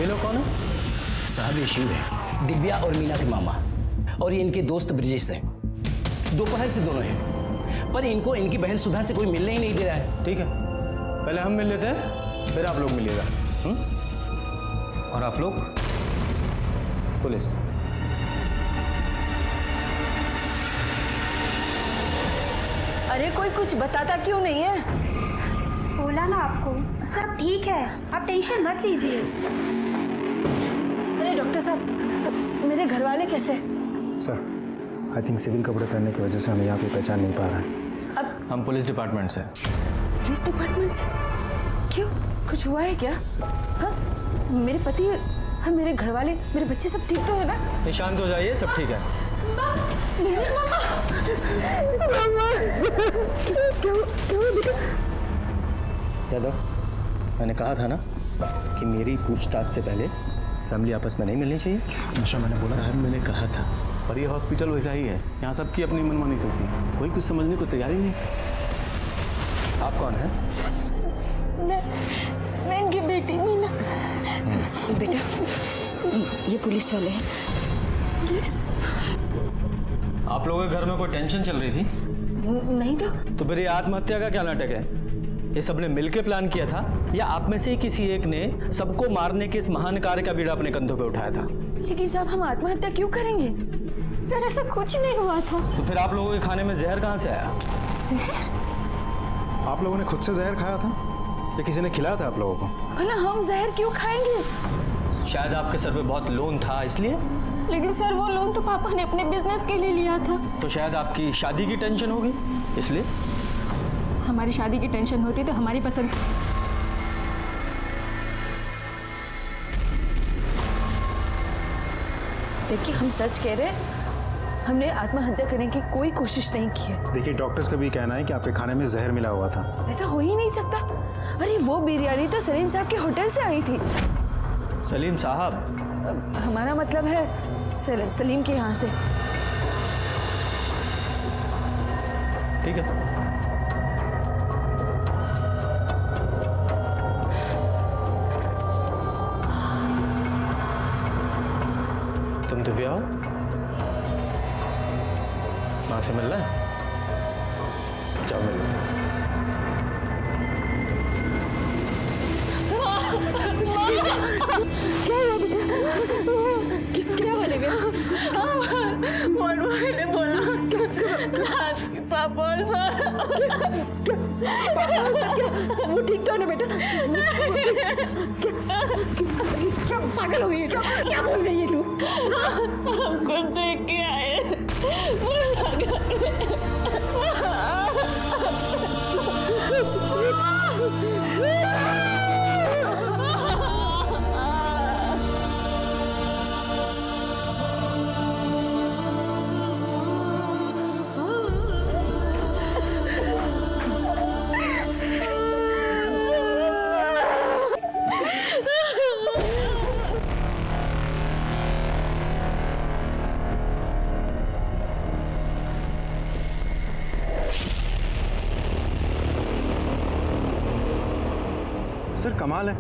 ये लोग कौन है? साहब ये शिव है, दिव्या और मीना के मामा, और ये इनके दोस्त ब्रिजेश हैं। दोपहर से दोनों हैं, पर इनको इनकी बहन सुधा से कोई मिलने ही नहीं दे रहा है। ठीक है, पहले हम मिल लेते हैं, फिर आप लोग मिलिएगा। और आप लोग पुलिस। अरे कोई कुछ बताता क्यों नहीं है? बोला ना आपको, सब ठीक है, आप टेंशन मत लीजिए। अरे डॉक्टर साहब, मेरे घर वाले कैसे? सर, आई थिंक सिविल कपड़े पहनने की वजह से हमें यहाँ पे पहचान नहीं पा रहा है। अब हम पुलिस डिपार्टमेंट से। पुलिस डिपार्टमेंट से? क्यों, कुछ हुआ है क्या? हाँ, मेरे पति, हाँ मेरे घर वाले, मेरे बच्चे सब ठीक तो है ना? शांत हो जाइए, सब ठीक है। यादव, मैंने कहा था ना कि मेरी पूछताछ से पहले फैमिली आपस में नहीं मिलनी चाहिए। नशा मैंने बोला। साहब मैंने कहा था, पर ये हॉस्पिटल वैसा ही है, यहाँ सबकी अपनी मनमानी चलती है, कोई कुछ समझने को तैयार ही नहीं। आप कौन हैं? मैं इनकी बेटी मीना। बेटा, ये पुलिस वाले हैं। पुलिस? आप लोगों के घर में कोई टेंशन चल रही थी? नहीं तो फिर ये आत्महत्या का क्या नाटक है? ये सबने मिलकर प्लान किया था या आप में से ही किसी एक ने सबको मारने के इस महान कार्य का बीड़ा अपने कंधों पे उठाया था? लेकिन साहब, हम आत्महत्या क्यों करेंगे? सर ऐसा कुछ नहीं हुआ था। तो फिर आप लोगों के खाने में जहर कहाँ से आया? आप लोगों ने खुद से जहर खाया था या किसी ने खिलाया था आप लोगों को? भला हम जहर क्यों खाएंगे? शायद आपके सर पे बहुत लोन था इसलिए। लेकिन सर वो लोन तो पापा ने अपने बिजनेस के लिए लिया था। तो शायद आपकी शादी की टेंशन होगी इसलिए। हमारी शादी की टेंशन होती तो हमारी पसंद। देखिए, हम सच कह रहे हैं, हमने आत्महत्या करने की कोई कोशिश नहीं की है। देखिए, डॉक्टर्स का भी कहना है कि आपके खाने में जहर मिला हुआ था। ऐसा हो ही नहीं सकता। अरे वो बिरयानी तो सलीम साहब के होटल से आई थी। सलीम साहब? हमारा मतलब है सलीम के यहाँ से। ठीक है, तुम दिव्या हो? माँ से मिलना है? जाओ मिल लो। क्या बोले भैया? मैंने बोला पापा और सारा वो ठीक तो है ना बेटा? क्या पागल हो गई है? क्या बोल रही है तू? हमको देख के आए। सर कमाल है,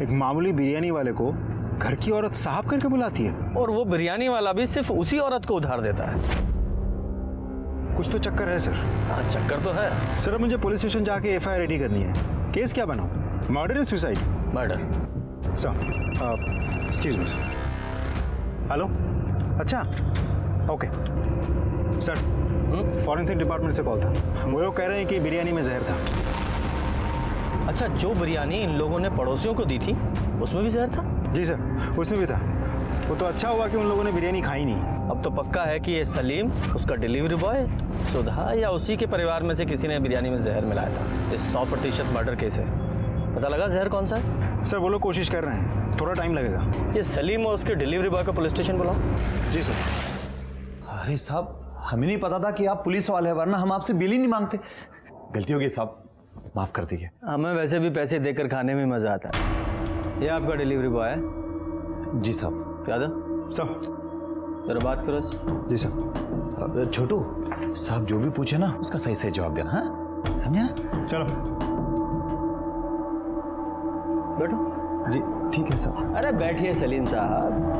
एक मामूली बिरयानी वाले को घर की औरत साहब करके बुलाती है। और वो बिरयानी वाला भी सिर्फ उसी औरत को उधार देता है। कुछ तो चक्कर है सर। हाँ, चक्कर तो है। सर अब मुझे पुलिस स्टेशन जाके एफआईआर रेडी करनी है। केस क्या बनाऊं? मर्डर या suicide? Murder. Sir excuse me sir. Hello, अच्छा ओके सर, फॉरेंसिक डिपार्टमेंट से कॉल था। वो लोग कह रहे हैं कि बिरयानी में जहर था। अच्छा, जो बिरयानी इन लोगों ने पड़ोसियों को दी थी उसमें भी जहर था? जी सर, उसमें भी था। वो तो अच्छा हुआ कि उन लोगों ने बिरयानी खाई नहीं। अब तो पक्का है कि ये सलीम, उसका डिलीवरी बॉय, सुधा या उसी के परिवार में से किसी ने बिरयानी में जहर मिलाया था। ये 100% मर्डर केस है। पता लगा जहर कौन सा है? सर वो लोग कोशिश कर रहे हैं, थोड़ा टाइम लगेगा। ये सलीम और उसके डिलीवरी बॉय को पुलिस स्टेशन बुलाओ। जी सर। अरे साहब, हमें नहीं पता था कि आप पुलिस वाले हैं, वरना हम आपसे बिल ही नहीं मांगते। गलती हो गई साहब, माफ कर दीजिए। हमें वैसे भी पैसे देकर खाने में मजा आता है। ये आपका डिलीवरी बॉय है? जी साहब। यादव सर। जरा बात करो। जी सर। छोटू साहब जो भी पूछे ना उसका सही सही जवाब देना, हाँ समझे ना? चलो बैठो। जी ठीक है सर। अरे बैठिए सलीम साहब।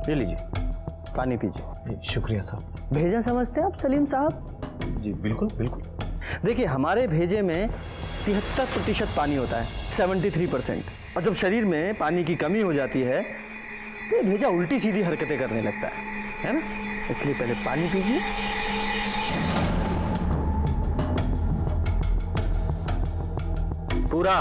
ये लीजिए, पानी पीजिए। शुक्रिया साहब। भेजा समझते हैं आप सलीम साहब? जी बिल्कुल बिल्कुल। देखिए, हमारे भेजे में 73% पानी होता है, 73%। और जब शरीर में पानी की कमी हो जाती है तो ये भेजा उल्टी सीधी हरकतें करने लगता है ना? इसलिए पहले पानी पीजिए। पूरा।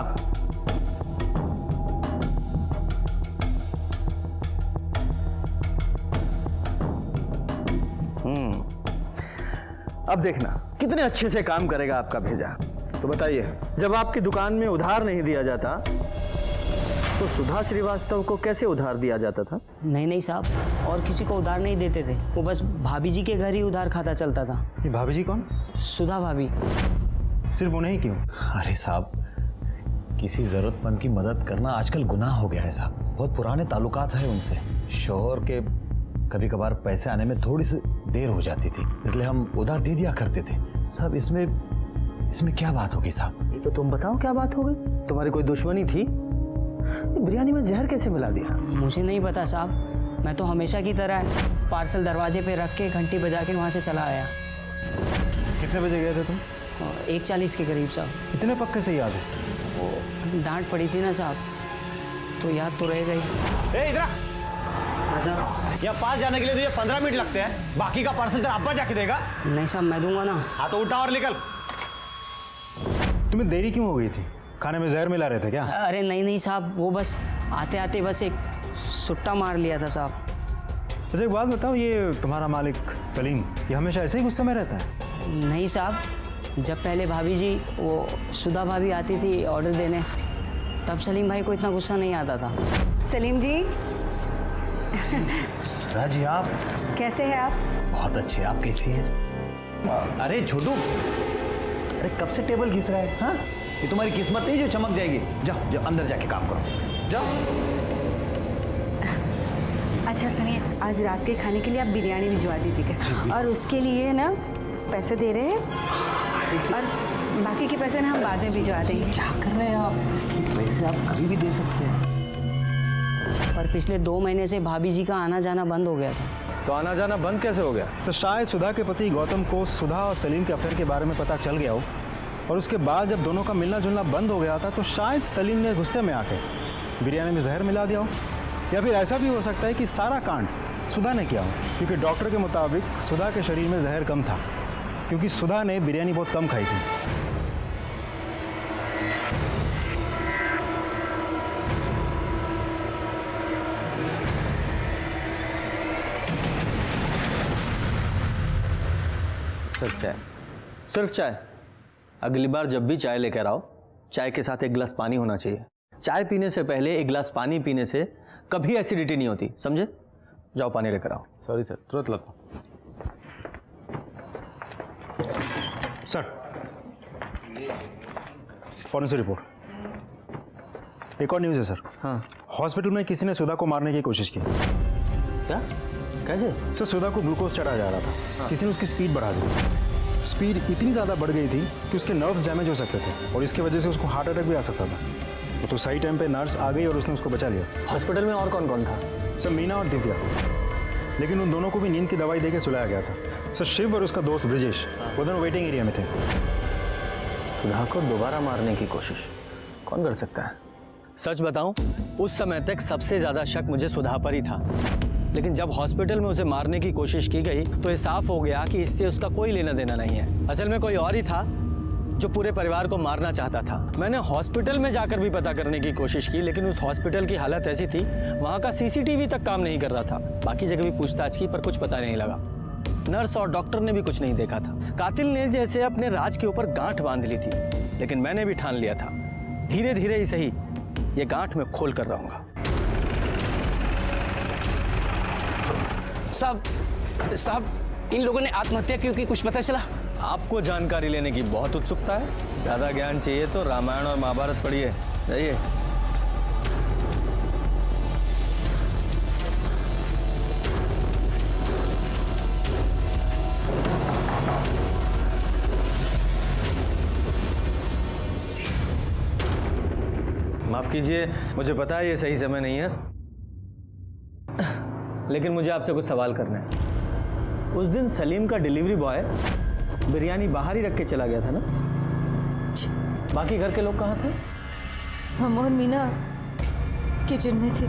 अब देखना कितने अच्छे से काम करेगा आपका भेजा। तो बताइए, जब आपकी दुकान में उधार नहीं दिया जाता तो सुधा श्रीवास्तव को कैसे उधार दिया जाता था? नहीं नहीं साहब, और किसी को उधार नहीं देते थे, वो बस भाभी जी के घर ही उधार खाता चलता था। ये भाभी जी कौन? सुधा भाभी। सिर्फ उन्हें ही क्यों? अरे साहब, किसी जरूरतमंद की मदद करना आजकल गुनाह हो गया है साहब। बहुत पुराने ताल्लुकात है उनसे। शोहर के कभी कभार पैसे आने में थोड़ी सी देर हो जाती थी, इसलिए हम उधार दे दिया करते थे। सब इसमें क्या बात होगी साहब? ये तो तुम बताओ, क्या बात हो गई? तुम्हारी कोई दुश्मनी थी? बिरयानी में जहर कैसे मिला दिया? मुझे नहीं पता साहब, मैं तो हमेशा की तरह पार्सल दरवाजे पे रख के घंटी बजा के वहाँ से चला आया। कितने बजे गए थे तुम? 1:40 के करीब साहब। इतने पक्के से याद है? वो डांट पड़ी थी ना साहब, तो याद तो रह गई। इधर अच्छा। यहाँ पास जाने के लिए तुझे 15 मिनट लगते हैं, बाकी का पार्सल तेरा अब्बा जाके देगा। नहीं साहब, मैं दूंगा ना। हाँ तो उठा और निकल। तुम्हें देरी क्यों हो गई थी? खाने में जहर मिला रहे थे क्या? अरे नहीं नहीं साहब, वो बस आते आते बस एक सुट्टा मार लिया था साहब। अच्छा एक बात बताओ, ये तुम्हारा मालिक सलीम ये हमेशा ऐसे ही गुस्से में रहता है? नहीं साहब, जब पहले भाभी जी वो सुधा भाभी आती थी ऑर्डर देने, तब सलीम भाई को इतना गुस्सा नहीं आता था। सलीम जी, सुधा जी आप कैसे हैं आप? बहुत अच्छे। आप कैसी हैं? अरे छोटू, अरे कब से टेबल घिस रहा है? हाँ, ये तुम्हारी किस्मत नहीं जो चमक जाएगी। जाओ जाओ अंदर जाके काम करो, जाओ। अच्छा सुनिए, आज रात के खाने के लिए आप बिरयानी भिजवा दीजिएगा, और उसके लिए ना पैसे दे रहे हैं, और बाकी के पैसे ना हम बाद में भिजवा देंगे। क्या कर रहे हैं आप? पैसे आप कभी भी दे सकते हैं। पर पिछले 2 महीने से भाभी जी का आना जाना बंद हो गया था। तो आना जाना बंद कैसे हो गया? तो शायद सुधा के पति गौतम को सुधा और सलीम के अफेयर के बारे में पता चल गया हो, और उसके बाद जब दोनों का मिलना जुलना बंद हो गया था तो शायद सलीम ने गुस्से में आके बिरयानी में जहर मिला दिया हो। या फिर ऐसा भी हो सकता है कि सारा कांड सुधा ने किया हो, क्योंकि डॉक्टर के मुताबिक सुधा के शरीर में जहर कम था, क्योंकि सुधा ने बिरयानी बहुत कम खाई थी। सिर्फ चाय? सिर्फ चाय? अगली बार जब भी चाय लेकर आओ, चाय के साथ एक गिलास पानी होना चाहिए। चाय पीने से पहले एक गिलास पानी पीने से कभी एसिडिटी नहीं होती, समझे? जाओ पानी लेकर आओ। सॉरी सर, तुरंत लाता हूँ। Sir, forensic report. एक और न्यूज़ है सर। हाँ। हॉस्पिटल में किसी ने सुधा को मारने की कोशिश की। क्या? कैसे? सर सुधा को ग्लूकोज चढ़ाया जा रहा था, किसी ने उसकी स्पीड बढ़ा दी। स्पीड इतनी ज़्यादा बढ़ गई थी कि उसके नर्व्स डैमेज हो सकते थे, और इसकी वजह से उसको हार्ट अटैक भी आ सकता था। तो सही टाइम पे नर्स आ गई और उसने उसको बचा लिया। हॉस्पिटल में और कौन कौन था? सर मीना और दिव्या, लेकिन उन दोनों को भी नींद की दवाई देके सुलाया गया था। सर शिव और उसका दोस्त ब्रिजेश वो दोनों वेटिंग एरिया में थे। सुधा को दोबारा मारने की कोशिश कौन कर सकता है? सच बताऊं, उस समय तक सबसे ज्यादा शक मुझे सुधा पर ही था, लेकिन जब हॉस्पिटल में उसे मारने की कोशिश की गई तो ये साफ हो गया कि इससे उसका कोई लेना देना नहीं है। असल में कोई और ही था जो पूरे परिवार को मारना चाहता था। मैंने हॉस्पिटल में जाकर भी पता करने की कोशिश की, लेकिन उस हॉस्पिटल की हालत ऐसी थी, वहां का सीसीटीवी तक काम नहीं कर रहा था। बाकी जगह भी पूछताछ की पर कुछ पता नहीं लगा। नर्स और डॉक्टर ने भी कुछ नहीं देखा था। कातिल ने जैसे अपने राज के ऊपर गांठ बांध ली थी, लेकिन मैंने भी ठान लिया था, धीरे धीरे ही सही ये गांठ में खोल कर रहूंगा। साहब, इन लोगों ने आत्महत्या क्यों की, कुछ पता चला? आपको जानकारी लेने की बहुत उत्सुकता है? ज्यादा ज्ञान चाहिए तो रामायण और महाभारत पढ़िए। जाइए। माफ कीजिए, मुझे पता है ये सही समय नहीं है, लेकिन मुझे आपसे कुछ सवाल करना है। उस दिन सलीम का डिलीवरी बॉय बिरयानी बाहर ही रख के चला गया था ना? बाकी घर के लोग कहाँ थे? हम और मीना किचन में थे।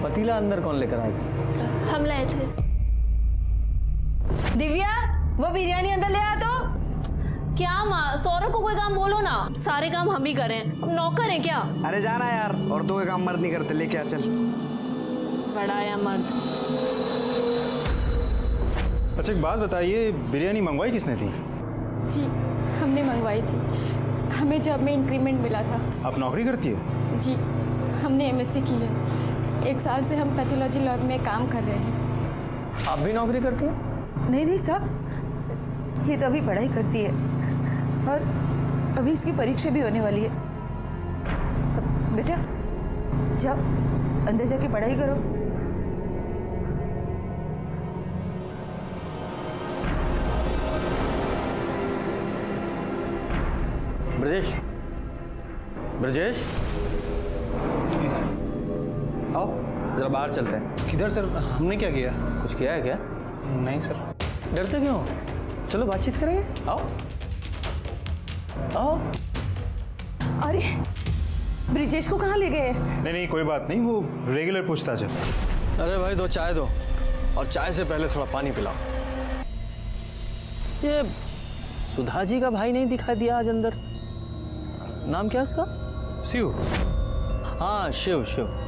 पतीला अंदर कौन लेकर आया? हम लाए थे। दिव्या, वो बिरयानी अंदर ले आ तो। क्या माँ, सौरभ को कोई काम बोलो ना, सारे काम हम ही करें, हम नौकर हैं क्या? अरे जाना यार, औरतों के काम मर्द नहीं करते, लेके आ चल। बड़ा या मर्द। अच्छा एक बात बताइए, बिरयानी मंगवाई किसने थी? जी हमने मंगवाई थी, हमें जॉब में इंक्रीमेंट मिला था। आप नौकरी करती है? जी हमने एमएससी की है, 1 साल से हम पैथोलॉजी लैब में काम कर रहे हैं। आप भी नौकरी करती हैं? नहीं नहीं साहब, ये तो अभी पढ़ाई करती है और अभी इसकी परीक्षा भी होने वाली है। बेटा जाओ अंदर जाके पढ़ाई करो। ब्रजेश, ब्रजेश, आओ जरा बाहर चलते हैं। किधर सर? हमने क्या किया? कुछ किया है क्या? नहीं सर। डरते क्यों? चलो बातचीत करेंगे, आओ आओ। अरे ब्रिजेश को कहाँ ले गए? नहीं नहीं कोई बात नहीं, वो रेगुलर पूछताछ है। अरे भाई दो चाय दो, और चाय से पहले थोड़ा पानी पिलाओ। ये सुधा जी का भाई नहीं दिखाई दिया आज अंदर? नाम क्या है उसका? शिव। हाँ शिव, शिव।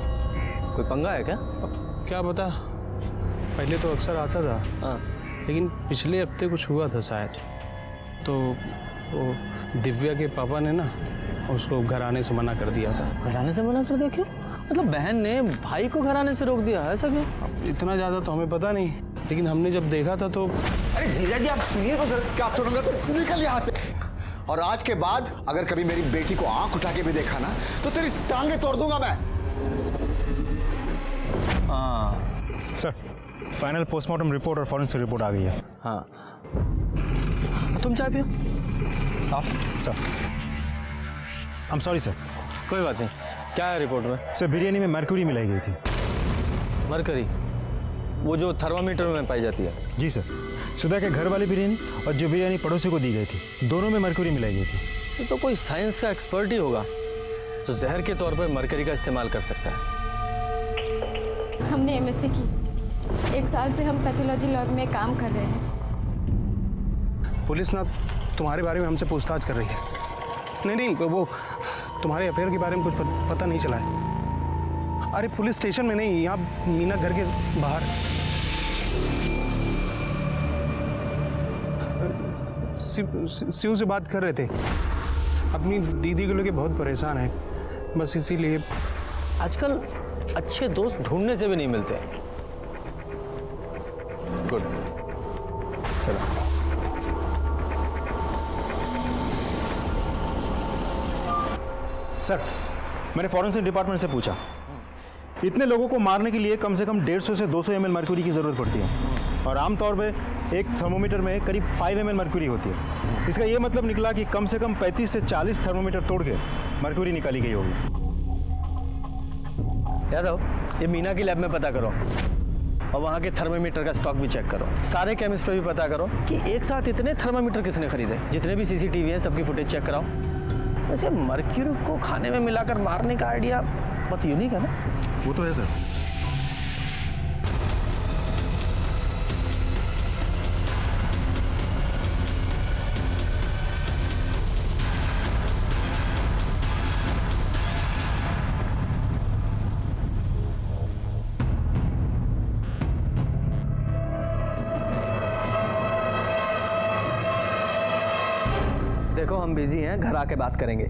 कोई पंगा है क्या? क्या पता, पहले तो अक्सर आता था। हाँ। लेकिन पिछले हफ्ते कुछ हुआ था शायद, तो वो दिव्या के पापा ने ना उसको घर आने से मना कर दिया था। घर आने से मना कर दिया? क्यों? मतलब बहन ने भाई को घर आने से रोक दिया, ऐसा क्यों? इतना ज़्यादा तो हमें पता नहीं, लेकिन हमने जब देखा था तो। अरे जीजा जी आप सुनिए तो सर, क्या सुनूंगा तो निकल यहाँ से। और आज के बाद अगर कभी मेरी बेटी को आंख उठा के भी देखा ना तो तेरी टांगे तोड़ दूंगा मैं। हाँ सर फाइनल पोस्टमार्टम रिपोर्ट और फॉरेंसिक रिपोर्ट आ गई है। हाँ, तुम चाय पियो। आप sir, I am sorry sir. कोई बात नहीं। क्या है रिपोर्ट में? सर बिरयानी में मर्क्यूरी मिलाई गई थी। मरकरी? वो जो थर्मामीटर में पाई जाती है? जी सर, सुधा के घर वाली बिरयानी और जो बिरयानी पड़ोसी को दी गई थी, दोनों में मर्क्यूरी मिलाई गई थी। ये तो कोई साइंस का एक्सपर्ट ही होगा जो जहर के तौर पर मरकरी का इस्तेमाल कर सकता है। हमने एमएससी की, 1 साल से हम पैथोलॉजी लैब में काम कर रहे हैं। पुलिस ना तुम्हारे बारे में हमसे पूछताछ कर रही है। नहीं, वो तुम्हारे अफेयर के बारे में कुछ पता नहीं चला है। अरे पुलिस स्टेशन में नहीं, यहाँ मीना घर के बाहर। शिव से बात कर रहे थे, अपनी दीदी को लेके बहुत परेशान है, बस इसीलिए। आजकल अच्छे दोस्त ढूंढने से भी नहीं मिलते। गुड, चलो। सर मैंने फॉरेंसिक डिपार्टमेंट से पूछा, इतने लोगों को मारने के लिए कम से कम 150 से 200 ml मर्क्यूरी की ज़रूरत पड़ती है, और आमतौर पे एक थर्मोमीटर में करीब 5 ml मर्क्यूरी होती है। इसका ये मतलब निकला कि कम से कम 35 से 40 थर्मोमीटर तोड़ के मर्क्यूरी निकाली गई होगी। यादव, ये मीना की लैब में पता करो और वहाँ के थर्मामीटर का स्टॉक भी चेक करो। सारे केमिस्ट पे भी पता करो कि एक साथ इतने थर्मामीटर किसने खरीदे। जितने भी सीसीटीवी हैं सबकी फुटेज चेक कराओ। वैसे मर्क्यूरी को खाने में मिलाकर मारने का आइडिया बहुत यूनिक है ना? वो तो है सर। देखो हम बिजी हैं, घर आके बात करेंगे।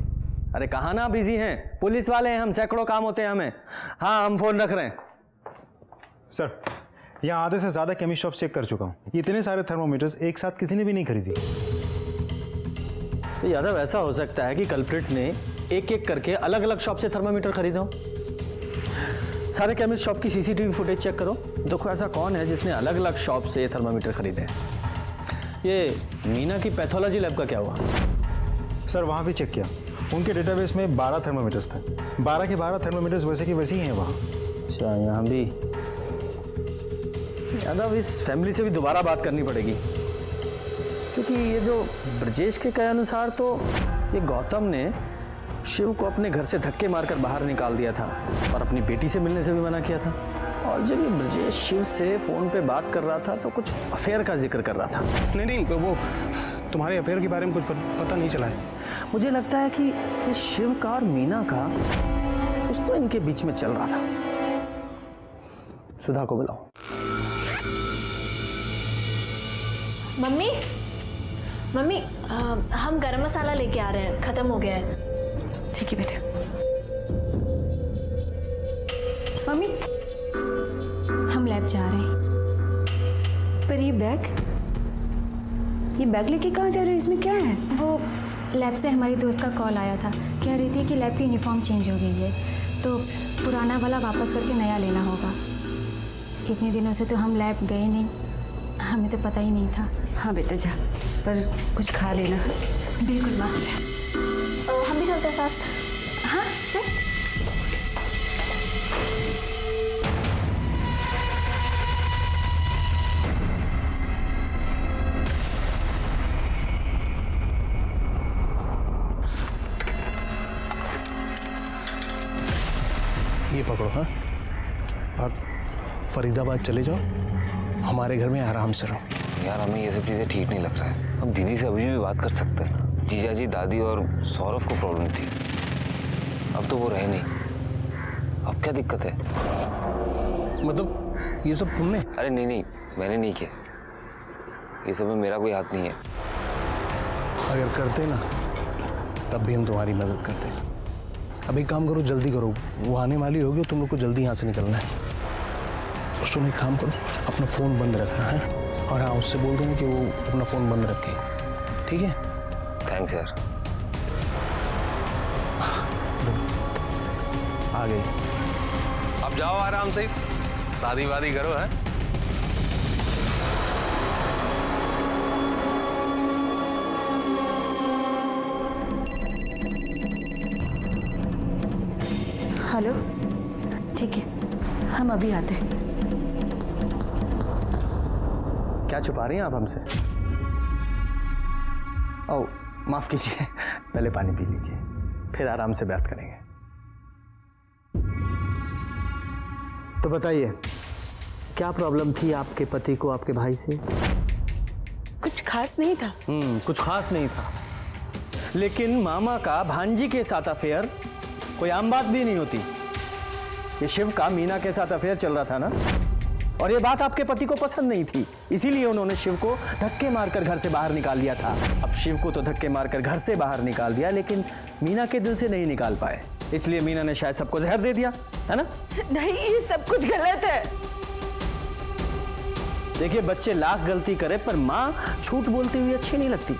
अरे कहाँ ना बिजी हैं, पुलिस वाले हैं हम, सैकड़ों काम होते हैं हमें। हाँ हम फोन रख रहे हैं। सर यहाँ आधे से ज़्यादा केमिस्ट शॉप चेक कर चुका हूँ, इतने सारे थर्मोमीटर्स एक साथ किसी ने भी नहीं खरीदी। तो यादव ऐसा हो सकता है कि कल्प्रिट ने एक एक करके अलग अलग शॉप से थर्मामीटर खरीदा हूं। सारे केमिस्ट शॉप की सीसीटीवी फुटेज चेक करो, देखो ऐसा कौन है जिसने अलग अलग शॉप से ये थर्मामीटर खरीदे हैं। ये मीना की पैथोलॉजी लैब का क्या हुआ? सर वहाँ भी चेक किया, उनके डेटाबेस में 12 थर्मामीटर्स थे। 12 के 12 थर्मामीटर्स वैसे की वैसे ही हैं वहाँ। अच्छा, यहाँ भी। यादव, इस फैमिली से भी दोबारा बात करनी पड़ेगी, क्योंकि ये जो ब्रजेश के कहे अनुसार तो ये गौतम ने शिव को अपने घर से धक्के मारकर बाहर निकाल दिया था और अपनी बेटी से मिलने से भी मना किया था। और जब ये ब्रजेश शिव से फोन पे बात कर रहा था तो कुछ अफेयर का जिक्र कर रहा था। नहीं, वो तुम्हारे अफेयर के बारे में कुछ पता नहीं चला है। मुझे लगता है कि ये शिव का और मीना का कुछ तो इनके बीच में चल रहा था। सुधा को बुलाओ। मम्मी, मम्मी, हम गरम मसाला लेके आ रहे हैं, खत्म हो गया है। ठीक है बेटा। मम्मी, हम लैब जा रहे हैं। पर ये बैग लेके कहाँ जा रहे हो? इसमें क्या है? वो लैब से हमारी दोस्त का कॉल आया था, कह रही थी कि लैब की यूनिफॉर्म चेंज हो गई है, तो पुराना वाला वापस करके नया लेना होगा। इतने दिनों से तो हम लैब गए नहीं, हमें तो पता ही नहीं था। हाँ बेटा जा, पर कुछ खा लेना। बिल्कुल माँ। हम भी चलते हैं साथ। हाँ चल। ये पकड़ो। हाँ, और फरीदाबाद चले जाओ, हमारे घर में आराम से रहो। यार हमें ये सब चीज़ें ठीक नहीं लग रहा है। हम दीदी से अभी भी बात कर सकते हैं ना। जीजा जी, दादी और सौरभ को प्रॉब्लम थी, अब तो वो रहे नहीं। अब क्या दिक्कत है? मतलब ये सब तुमने? अरे नहीं, मैंने नहीं किया। ये सब में मेरा कोई हाथ नहीं है। अगर करते ना तब भी हम तुम्हारी मदद करते। अब एक काम करो, जल्दी करो, वो आने वाली होगी, तुम लोग को जल्दी यहाँ से निकलना है। तो सुनो, एक काम करो, अपना फ़ोन बंद रखना है, और हाँ उससे बोल देना कि वो अपना फ़ोन बंद रखे, ठीक है? थैंक्स यार। आ गई। अब जाओ आराम से, शादी वादी करो। है हेलो, ठीक है, हम अभी आते हैं। क्या छुपा रही हैं आप हमसे? ओ माफ कीजिए, पहले पानी पी लीजिए, फिर आराम से बात करेंगे। तो बताइए, क्या प्रॉब्लम थी आपके पति को आपके भाई से? कुछ खास नहीं था। कुछ खास नहीं था, लेकिन मामा का भांजी के साथ अफेयर कोई आम बात भी नहीं होती। ये शिव का मीना के साथ अफेयर चल रहा था ना, और ये बात आपके पति को पसंद नहीं थी, इसीलिए उन्होंने शिव को धक्के मारकर घर से बाहर निकाल दिया था। अब शिव को तो धक्के मारकर घर से बाहर निकाल दिया, लेकिन मीना के दिल से नहीं निकाल पाए, इसलिए मीना ने शायद सबको जहर दे दिया, है ना? नहीं, ये सब कुछ गलत है। देखिए, बच्चे लाख गलती करे पर माँ झूठ बोलती हुई अच्छी नहीं लगती।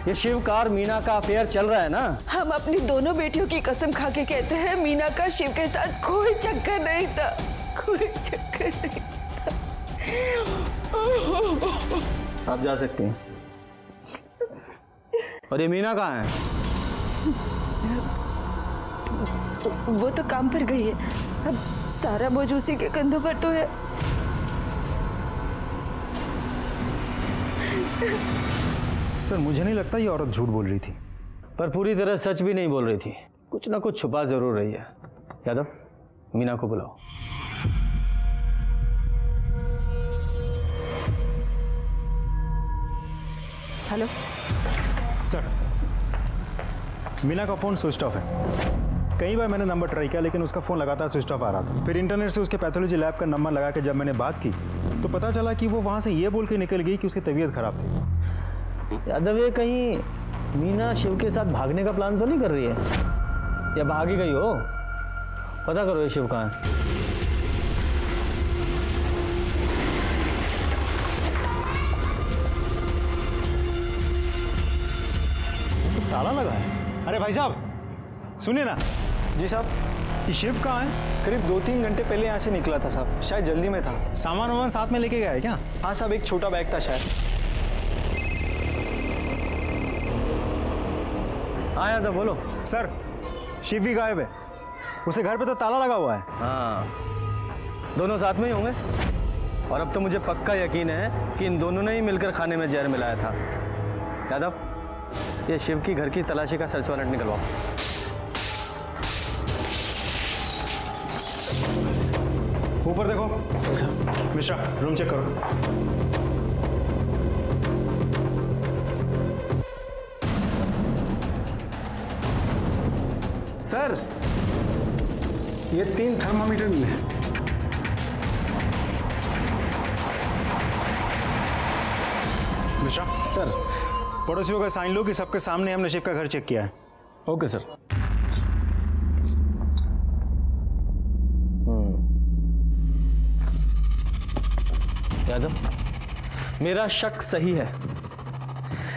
ये शिव का और मीना का अफेयर चल रहा है ना। हम अपनी दोनों बेटियों की कसम खा के कहते हैं, मीना का शिव के साथ कोई चक्कर नहीं था, कोई चक्कर नहीं था। आप जा सकती हैं। और ये मीना कहाँ है? वो तो काम पर गई है, अब सारा बोझ उसी के कंधों पर तो है। सर मुझे नहीं लगता ये औरत झूठ बोल रही थी। पर पूरी तरह सच भी नहीं बोल रही थी, कुछ ना कुछ छुपा जरूर रही है। यादव, मीना को बुलाओ। हेलो सर, मीना का फ़ोन स्विच ऑफ है। कई बार मैंने नंबर ट्राई किया, लेकिन उसका फ़ोन लगातार स्विच ऑफ आ रहा था। फिर इंटरनेट से उसके पैथोलॉजी लैब का नंबर लगा के जब मैंने बात की तो पता चला कि वो वहाँ से ये बोल के निकल गई कि उसकी तबीयत खराब थी। यादव, ये कहीं मीना शिव के साथ भागने का प्लान तो नहीं कर रही है, या भागी गई हो? पता करो ये शिव कहाँ है। ताला लगा है। अरे भाई साहब, सुनिए ना। जी साहब। ये शिव कहाँ है? करीब 2-3 घंटे पहले यहाँ से निकला था साहब, शायद जल्दी में था। सामान वामान साथ में लेके गया है क्या? हाँ साहब, एक छोटा बैग था शायद। आया था, बोलो। सर, शिव भी गायब है। उसे घर पे तो ताला लगा हुआ है। हाँ, दोनों साथ में ही होंगे। और अब तो मुझे पक्का यकीन है कि इन दोनों ने ही मिलकर खाने में जहर मिलाया था। यादव, ये शिव की घर की तलाशी का सर्च वारंट निकलवाओ। ऊपर देखो। मिश्रा, रूम चेक करो। सर, ये 3 थर्मामीटर मिले। मिश्रा सर, पड़ोसियों का साइन लो कि सबके सामने हमने शिव का घर चेक किया है। Okay sir. यादव, मेरा शक सही है।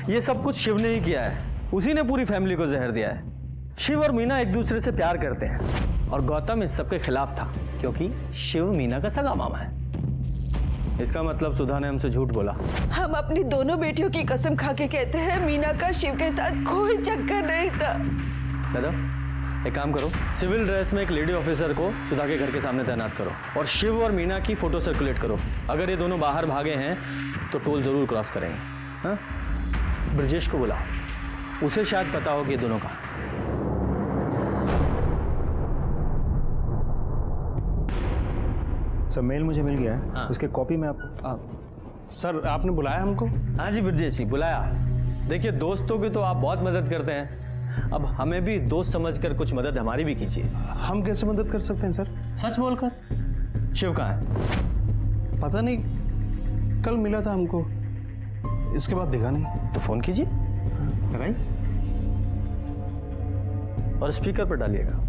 ये सब कुछ शिव ने ही किया है। उसी ने पूरी फैमिली को जहर दिया है। शिव और मीना एक दूसरे से प्यार करते हैं और गौतम इस सब के खिलाफ था क्योंकि शिव मीना का सगा मामा है। इसका मतलब सुधा ने हमसे झूठ बोला। हम अपनी दोनों बेटियों की कसम खा के कहते हैं मीना का शिव के साथ कोई चक्कर नहीं था। दादा, एक काम करो, सिविल ड्रेस में एक लेडी ऑफिसर को सुधा के घर के सामने तैनात करो और शिव और मीना की फोटो सर्कुलेट करो। अगर ये दोनों बाहर भागे हैं तो टोल जरूर क्रॉस करेंगे। हाँ, ब्रजेश को बुला, उसे शायद पता हो कि ये दोनों कहाँ हैं। सर, मेल मुझे मिल गया है। हाँ। उसके कॉपी में आप सर, आपने बुलाया हमको? हाँ जी ब्रजेश जी, बुलाया। देखिए, दोस्तों की तो आप बहुत मदद करते हैं, अब हमें भी दोस्त समझकर कुछ मदद हमारी भी कीजिए। हम कैसे मदद कर सकते हैं सर? सच बोलकर। शिव कहाँ है? पता नहीं, कल मिला था हमको, इसके बाद देखा नहीं। तो फोन कीजिए, लगाइए और स्पीकर पर डालिएगा।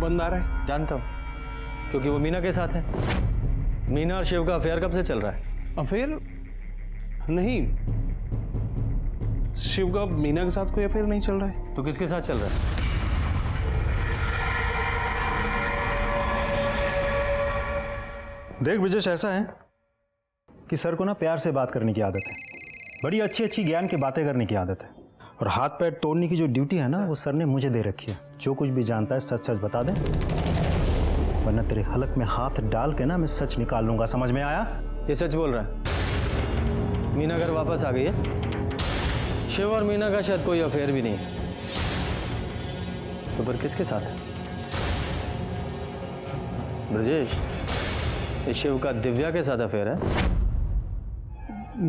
बंद आ रहा है। जानता हूँ, क्योंकि वो मीना के साथ है। मीना और शिव का अफेयर कब से चल रहा है? अफेयर नहीं, शिव का मीना के साथ कोई अफेयर नहीं चल रहा है। तो किसके साथ चल रहा है? देख ब्रजेश, ऐसा है कि सर को ना प्यार से बात करने की आदत है। बड़ी अच्छी अच्छी ज्ञान की बातें करने की आदत है। और हाथ पैर तोड़ने की जो ड्यूटी है ना, वो सर ने मुझे दे रखी है। जो कुछ भी जानता है सच सच बता दे, वरना तेरे हलक में हाथ डाल के ना मैं सच निकाल लूंगा। समझ में आया? ये सच बोल रहा है। मीना घर वापस आ गई है। शिव और मीना का शायद कोई अफेयर भी नहीं है। तो फिर किसके साथ है? ब्रजेश, ये शिव का दिव्या के साथ अफेयर है?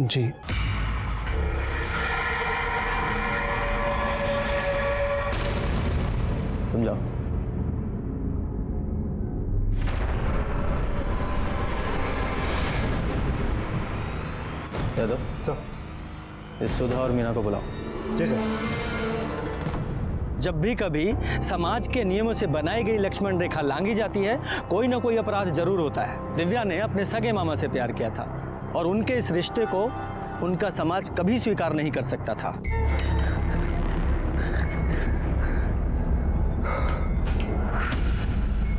जी। तुम जाओ। यादव सर, इस सुधा और मीना को बुलाओ। जी सर। जब भी कभी समाज के नियमों से बनाई गई लक्ष्मण रेखा लांघी जाती है, कोई ना कोई अपराध जरूर होता है। दिव्या ने अपने सगे मामा से प्यार किया था और उनके इस रिश्ते को उनका समाज कभी स्वीकार नहीं कर सकता था।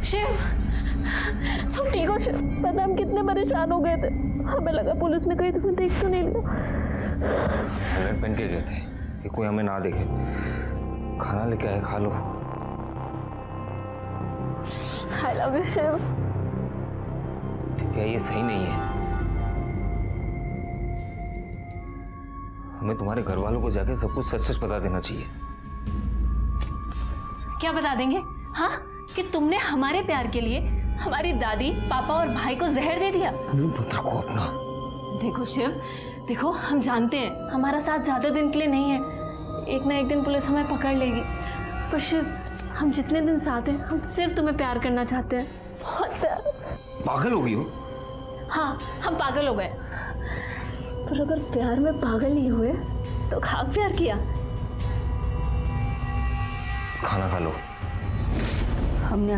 शिव, तुम ठीक हो शिव? पता हम कितने परेशान हो गए थे। हमें लगा पुलिस ने कहीं तुम्हें देख तो नहीं लिया। हेलमेट पहन के गए थे कि कोई हमें ना देखे। खाना लेके आए, खा लो। I love you Shiv. Divya, ये सही नहीं है। हमें तुम्हारे घर वालों को जाके सब कुछ सच सच बता देना चाहिए। क्या बता देंगे? हाँ, कि तुमने हमारे प्यार के लिए हमारी दादी, पापा और भाई को जहर दे दिया। पुत्र को अपना। देखो शिव, देखो, हम जानते हैं हमारा साथ ज्यादा दिन के लिए नहीं है। एक ना एक दिन पुलिस हमें पकड़ लेगी। पर शिव, हम जितने दिन साथ हैं, हम सिर्फ तुम्हें प्यार करना चाहते हैं। बहुत प्यार। पागल हो गई हो? हाँ, हम पागल हो गए। पर अगर प्यार में पागल नहीं हुए तो खाक प्यार किया। खाना खा लो। हमने